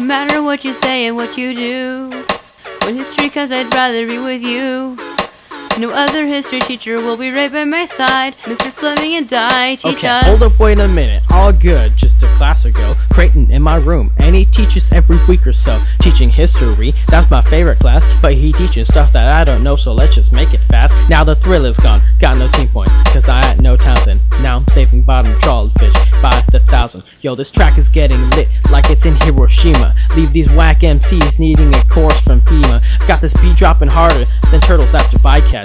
matter what you say and what you do. When history comes, I'd rather be with you. No other history teacher will be right by my side. Mr. Fleming and I teach us. Okay, hold up, wait a minute. All good, just a class ago. Creighton in my room, and he teaches every week or so. Teaching history, that's my favorite class. But he teaches stuff that I don't know, so let's just make it fast. Now the thrill is gone, got no team points, cause I had no Townsend. Now I'm saving bottom trawled fish by the thousand. Yo, this track is getting lit like it's in Hiroshima. Leave these whack MCs needing a course from FEMA. Got this beat dropping harder than turtles after bycatch.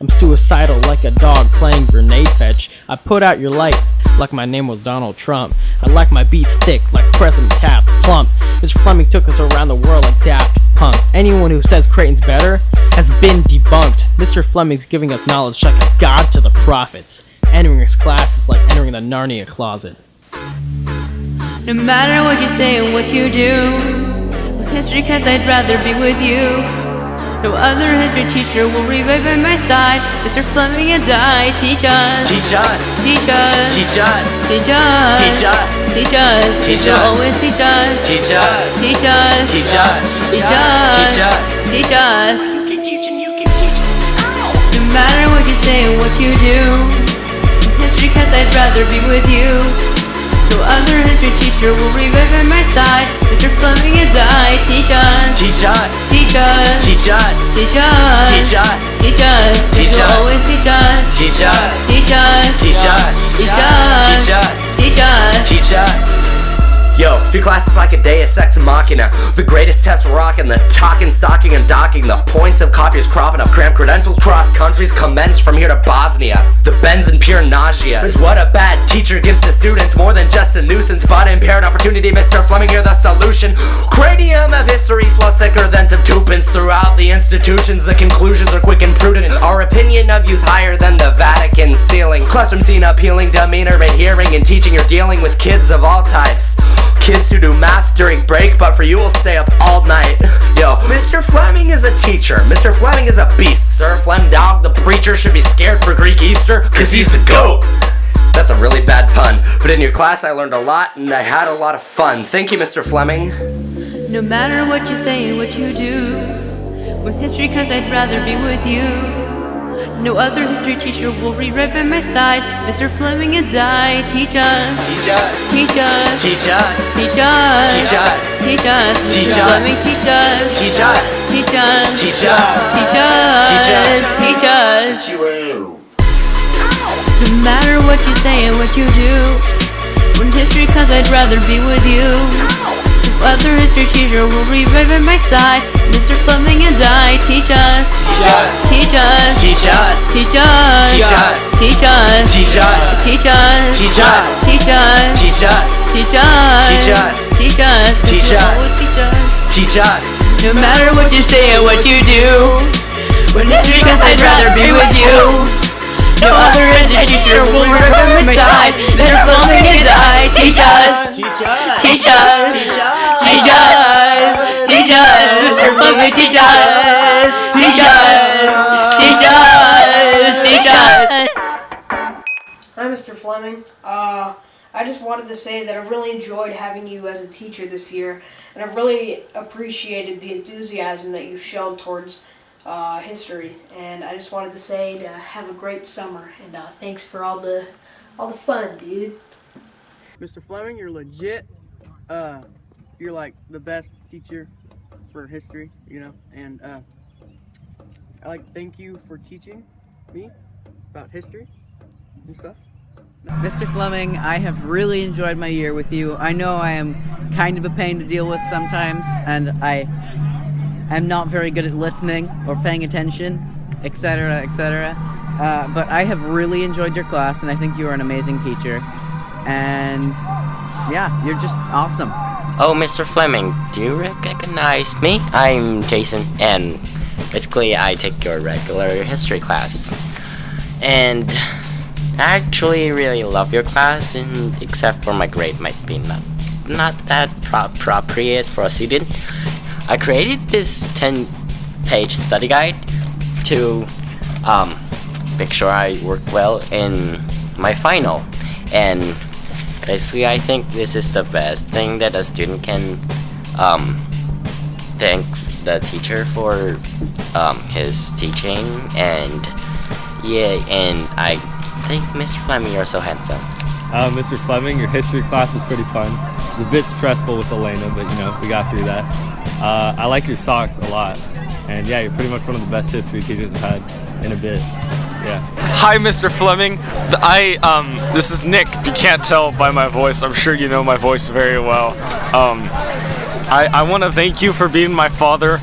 I'm suicidal like a dog playing grenade fetch. I put out your light like my name was Donald Trump. I like my beats thick like President Taft plump. Mr. Fleming took us around the world like Daft Punk. Anyone who says Creighton's better has been debunked. Mr. Fleming's giving us knowledge like a god to the prophets. Entering his class is like entering the Narnia closet. No matter what you say and what you do, with history class I'd rather be with you. No other history teacher will revive by my side. Mr. Fleming and I teach us. Teach us. Teach us. Teach us. Teach us. Teach us. Teach us. Teach You'll us. always teach us. Teach us. Teach us. Teach us. Teach us. Teach us. Teach us. Keep teaching, you keep teaching. No matter what you say and what you do, in history class I'd rather be with you. No other history teacher will revive by my side. Mr. Fleming and I teach us. Teach us. Teach us. Teach us. Teach us. Teach us. Teach us. Teach You'll us. always teach us. Teach us. Teach us. Teach us. Teach us. Teach us. Teach us. Teach us. Yo, your class is like a deus ex machina. The greatest test rockin', the talking, stalking, and docking. The points of copiers cropping up, cramped credentials cross countries, commenced from here to Bosnia. The bends in pure nausea is what a bad teacher gives to students. More than just a nuisance, but impaired opportunity. Mr. Fleming, you're the solution. Cranium of history swells thicker than some tupins throughout the institutions. The conclusions are quick and prudent. Our opinion of you's higher than the Vatican ceiling. Classroom scene appealing, demeanor and hearing and teaching. You're dealing with kids of all types. Kids who do math during break, but for you will stay up all night. Yo, Mr. Fleming is a teacher. Mr. Fleming is a beast. Sir Flem Dog, the preacher, should be scared for Greek Easter, cause he's the GOAT. That's a really bad pun, but in your class I learned a lot and I had a lot of fun. Thank you, Mr. Fleming. No matter what you say and what you do, when history comes I'd rather be with you. No other history teacher will be right by my side. Mr. Fleming and I teach us. Teach us. Teach us. Teach us. Teach us. Teach us. Teach us. Teach Mr. us. Fleming teach us. Teach us. Teach us. Teach us. Teach us. Teach us. Teach us. Teach you. No matter what you say and what you do, when history comes I'd rather be with you. No other history teacher will revive by my side. Mr. Fleming and I teach us. Teach us. Teach us. Teach us. Teach us. Teach us. Teach us. Teach us. Teach us. Teach us. Teach us. Teach us. Teach us. Teach us. Teach us. Teach You'll us. always teach us. Teach us. No matter what you say or what you do, when history comes I'd rather be with you. No other teacher will remember my side. Mr. Fleming and I teach us. Teach us. Teach us. Teach us. Teach us. Mr. Fleming teach us. Teach us. Teach us. Teach us. Hi, Mr. Fleming. I just wanted to say that I really enjoyed having you as a teacher this year, and I really appreciated the enthusiasm that you showed towards history. And I just wanted to say to have a great summer, and thanks for all the fun, dude. Mr. Fleming, you're legit. You're like the best teacher for history, you know, and I like to thank you for teaching me about history and stuff. Mr. Fleming, I have really enjoyed my year with you. I know I am kind of a pain to deal with sometimes, and I am not very good at listening or paying attention, etc., etc. But I have really enjoyed your class, and I think you are an amazing teacher. And yeah, you're just awesome. Oh, Mr. Fleming, do you recognize me? I'm Jason, and basically I take your regular history class. And I actually really love your class, and except for my grade might be not that appropriate for a student. I created this 10-page study guide to make sure I work well in my final. And basically I think this is the best thing that a student can thank the teacher for his teaching, and I think Mr. Fleming, you're so handsome. Mr. Fleming, your history class was pretty fun. It was a bit stressful with Elena, but we got through that. I like your socks a lot, and yeah, you're pretty much one of the best history teachers I've had in a bit. Yeah. Hi, Mr. Fleming. This is Nick. If you can't tell by my voice, I'm sure you know my voice very well. I want to thank you for being my father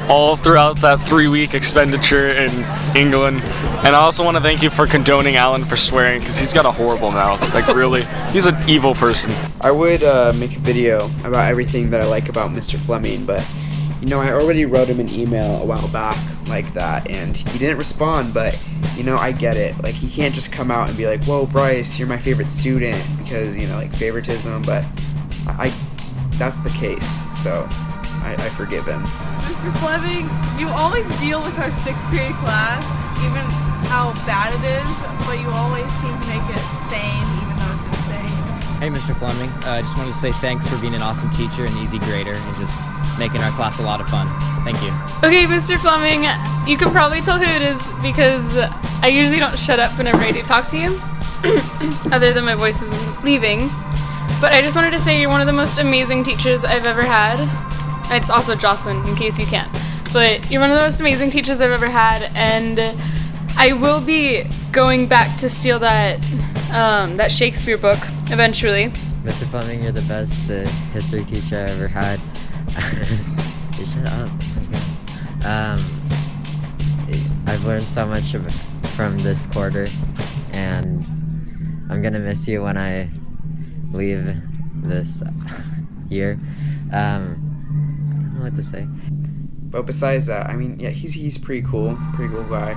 all throughout that 3-week expenditure in England. And I also want to thank you for condoning Alan for swearing, because he's got a horrible mouth. Like, really, he's an evil person. I would make a video about everything that I like about Mr. Fleming, but I already wrote him an email a while back like that, and he didn't respond, but I get it. Like, he can't just come out and be like, whoa, Bryce, you're my favorite student, because, like, favoritism, but that's the case, so I forgive him. Mr. Fleming, you always deal with our 6th period class, even how bad it is, but you always seem to make it sane, even though it's insane. Hey, Mr. Fleming, I just wanted to say thanks for being an awesome teacher and easy grader and just making our class a lot of fun. Thank you. Okay, Mr. Fleming, you can probably tell who it is because I usually don't shut up whenever I do talk to you, other than my voice isn't leaving. But I just wanted to say you're one of the most amazing teachers I've ever had. It's also Jocelyn, in case you can't. But you're one of the most amazing teachers I've ever had, and I will be going back to steal that Shakespeare book eventually. Mr. Fleming, you're the best history teacher I ever had. Shut up. I've learned so much from this quarter, and I'm gonna miss you when I leave this year. I don't know what to say. But besides that, he's pretty cool guy.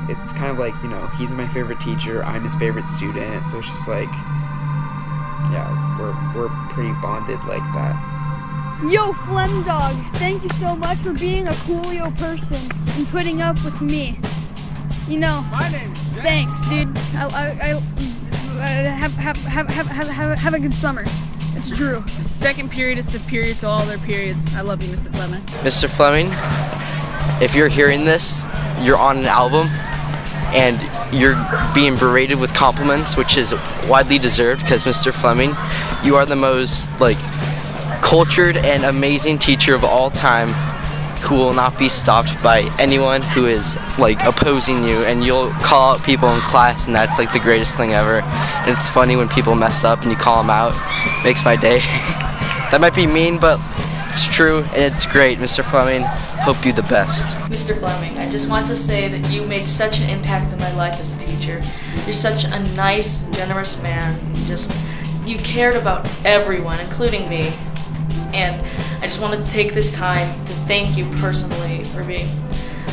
It's kind of like, he's my favorite teacher, I'm his favorite student, so it's just like, yeah, we're pretty bonded like that. Yo, Flem Dog, thank you so much for being a coolio person and putting up with me. My name is Jack. Thanks, dude. Have a good summer. It's true. 2nd period is superior to all their periods. I love you, Mr. Fleming. Mr. Fleming, if you're hearing this, you're on an album, and you're being berated with compliments, which is widely deserved, because Mr. Fleming, you are the most, cultured and amazing teacher of all time, who will not be stopped by anyone who is opposing you, and you'll call out people in class, and that's the greatest thing ever. And it's funny when people mess up and you call them out. Makes my day. That might be mean, but it's true, and it's great. Mr. Fleming, hope you the best. Mr. Fleming, I just want to say that you made such an impact in my life as a teacher. You're such a nice, generous man. You cared about everyone, including me. And I just wanted to take this time to thank you personally for being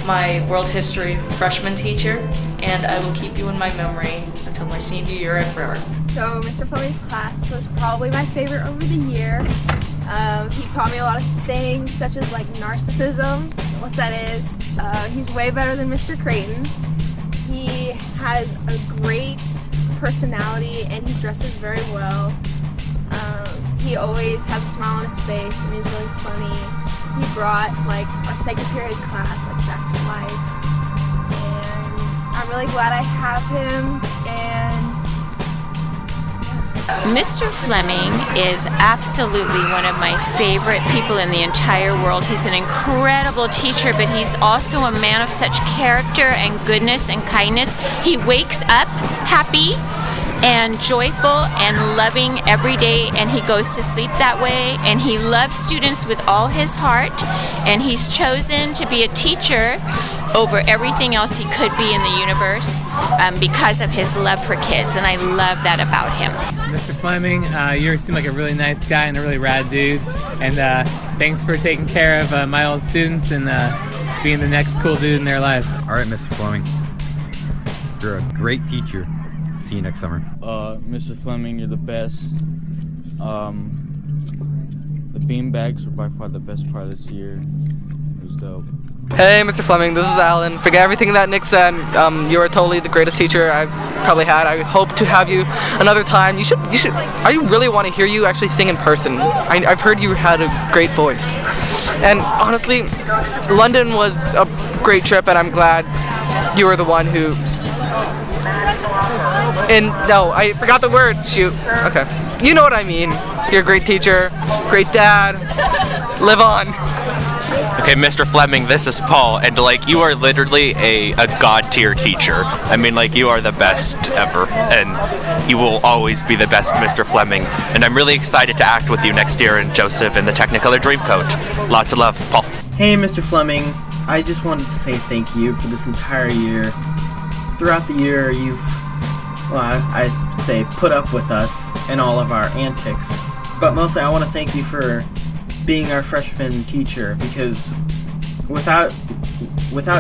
my world history freshman teacher, and I will keep you in my memory until my senior year and forever. So Mr. Fleming's class was probably my favorite over the year. He taught me a lot of things, such as narcissism, what that is. He's way better than Mr. Creighton. He has a great personality and he dresses very well. He always has a smile on his face and he's really funny. He brought our 2nd period class back to life, and I'm really glad I have him. And Mr. Fleming is absolutely one of my favorite people in the entire world. He's an incredible teacher, but he's also a man of such character and goodness and kindness. He wakes up happy and joyful and loving every day, and he goes to sleep that way, and he loves students with all his heart, and he's chosen to be a teacher over everything else he could be in the universe because of his love for kids, and I love that about him. Mr. Fleming, you seem like a really nice guy and a really rad dude, and thanks for taking care of my old students and being the next cool dude in their lives. All right, Mr. Fleming, you're a great teacher. See you next summer. Mr. Fleming, you're the best. The beanbags were by far the best part of this year. It was dope. Hey, Mr. Fleming, this is Alan. Forget everything that Nick said. You are totally the greatest teacher I've probably had. I hope to have you another time. You should. I really want to hear you actually sing in person. I've heard you had a great voice. And honestly, London was a great trip, and I'm glad you were the one who... No, I forgot the word. Shoot. Okay. You know what I mean. You're a great teacher, great dad. Live on. Okay, Mr. Fleming, this is Paul, and like you are literally a god tier teacher. I mean, like you are the best ever, and you will always be the best, Mr. Fleming. And I'm really excited to act with you next year in Joseph in the Technicolor Dreamcoat. Lots of love, Paul. Hey, Mr. Fleming, I just wanted to say thank you for this entire year. Throughout the year, you've, well, I'd say put up with us and all of our antics. But mostly I want to thank you for being our freshman teacher, because without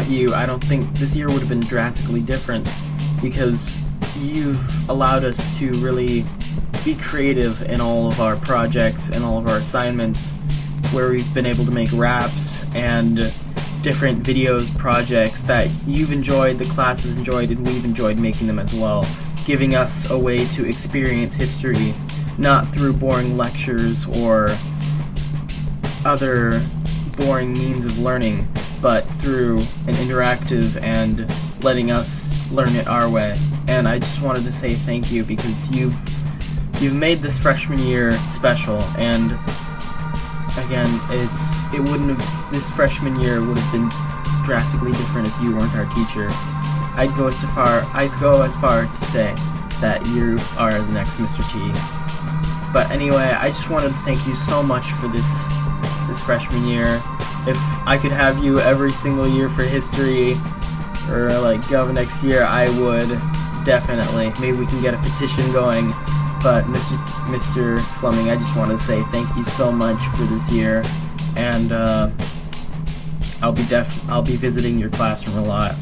you, I don't think this year would have been drastically different, because you've allowed us to really be creative in all of our projects and all of our assignments, where we've been able to make raps and different videos, projects that you've enjoyed, the class has enjoyed, and we've enjoyed making them as well, giving us a way to experience history, not through boring lectures or other boring means of learning, but through an interactive and letting us learn it our way. And I just wanted to say thank you, because you've made this freshman year special. And again, this freshman year would have been drastically different if you weren't our teacher. I'd go as far to say that you are the next Mr. T. But anyway, I just wanted to thank you so much for this freshman year. If I could have you every single year for history, or like Gov next year, I would definitely. Maybe we can get a petition going. But Mr. Fleming, I just want to say thank you so much for this year, and I'll be visiting your classroom a lot.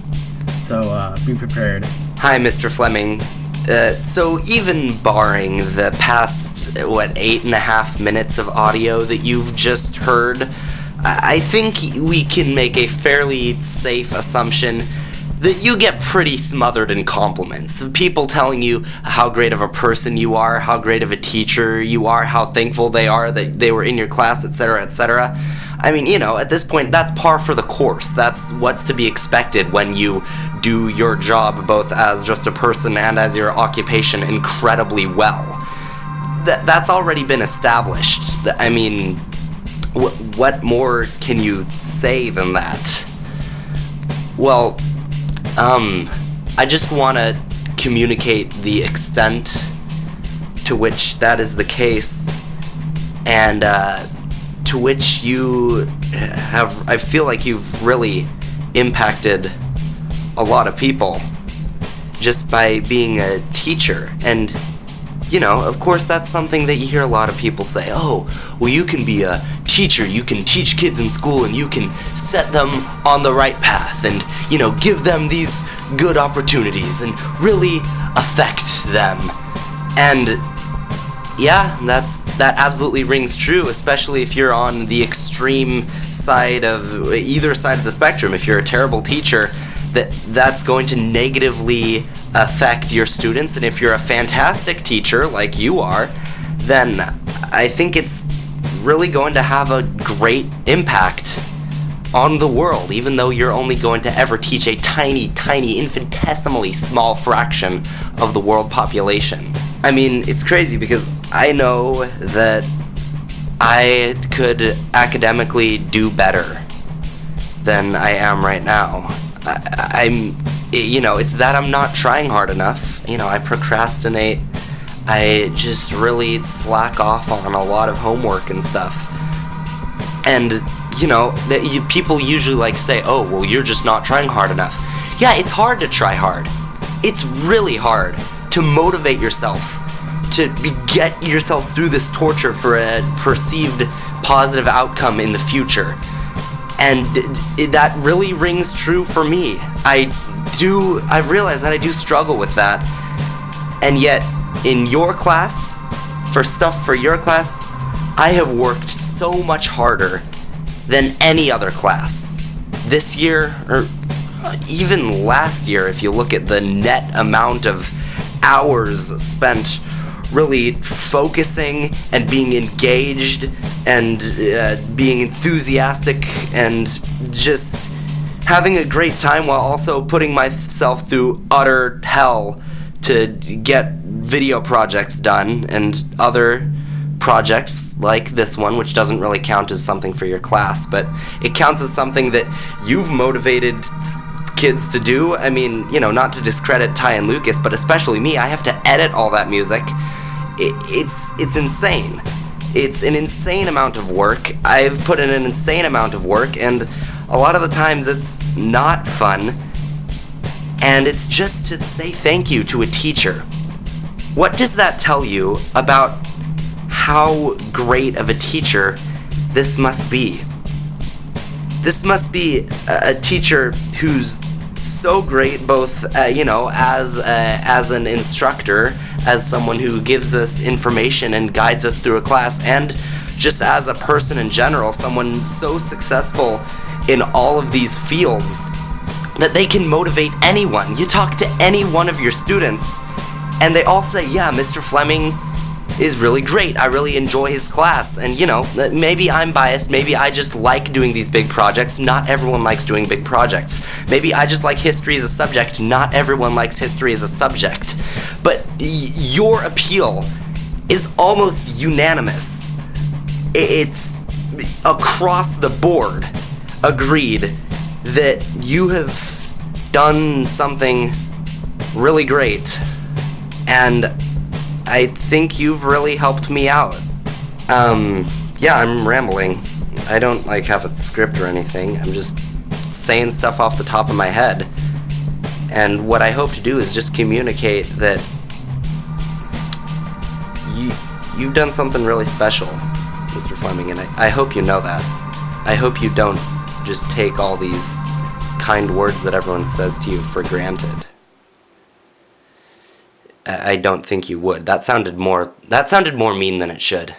So be prepared. Hi, Mr. Fleming. So even barring the past, 8.5 minutes of audio that you've just heard, I think we can make a fairly safe assumption that you get pretty smothered in compliments of people telling you how great of a person you are, how great of a teacher you are, how thankful they are that they were in your class, etc., etc. I mean, at this point, that's par for the course. That's what's to be expected when you do your job both as just a person and as your occupation incredibly well. That's already been established. I mean, what more can you say than that? Well, I just want to communicate the extent to which that is the case, and to which you have, I feel like you've really impacted a lot of people just by being a teacher. And of course that's something that you hear a lot of people say, oh, well, you can be a teacher, you can teach kids in school, and you can set them on the right path, and give them these good opportunities and really affect them. And yeah, that absolutely rings true, especially if you're on the extreme side of either side of the spectrum. If you're a terrible teacher, that's going to negatively affect your students, and if you're a fantastic teacher like you are, then I think it's really going to have a great impact on the world, even though you're only going to ever teach a tiny, tiny, infinitesimally small fraction of the world population. I mean, it's crazy because I know that I could academically do better than I am right now. It's that I'm not trying hard enough. I procrastinate. I just really slack off on a lot of homework and stuff. And, people usually say, oh, well, you're just not trying hard enough. Yeah, it's hard to try hard. It's really hard to motivate yourself, to get yourself through this torture for a perceived positive outcome in the future. And that really rings true for me. I've realized that I do struggle with that. And yet, in your class, for stuff for your class, I have worked so much harder than any other class. this year, or even last year, if you look at the net amount of hours spent really focusing and being engaged and being enthusiastic and just having a great time while also putting myself through utter hell to get video projects done and other projects like this one, which doesn't really count as something for your class, but it counts as something that you've motivated kids to do. I mean, you know, not to discredit Ty and Lucas, but especially me, I have to edit all that music. It's insane. It's an insane amount of work. I've put in an insane amount of work, and a lot of the times it's not fun, and it's just to say thank you to a teacher. What does that tell you about how great of a teacher this must be? This must be a teacher who's so great, both you know, as an instructor, as someone who gives us information and guides us through a class, and just as a person in general, someone so successful in all of these fields that they can motivate anyone. You talk to any one of your students and they all say, yeah, Mr. Fleming is really great. I really enjoy his class. And you know, maybe I'm biased, maybe I just like doing these big projects. Not everyone likes doing big projects. Maybe I just like history as a subject. Not everyone likes history as a subject. But your appeal is almost unanimous. It's across the board agreed that you have done something really great, and I think you've really helped me out. Yeah, I'm rambling. I don't like have a script or anything. I'm just saying stuff off the top of my head. And what I hope to do is just communicate that you've done something really special, Mr. Fleming, and I hope you know that. I hope you don't just take all these kind words that everyone says to you for granted. I don't think you would. That sounded more mean than it should.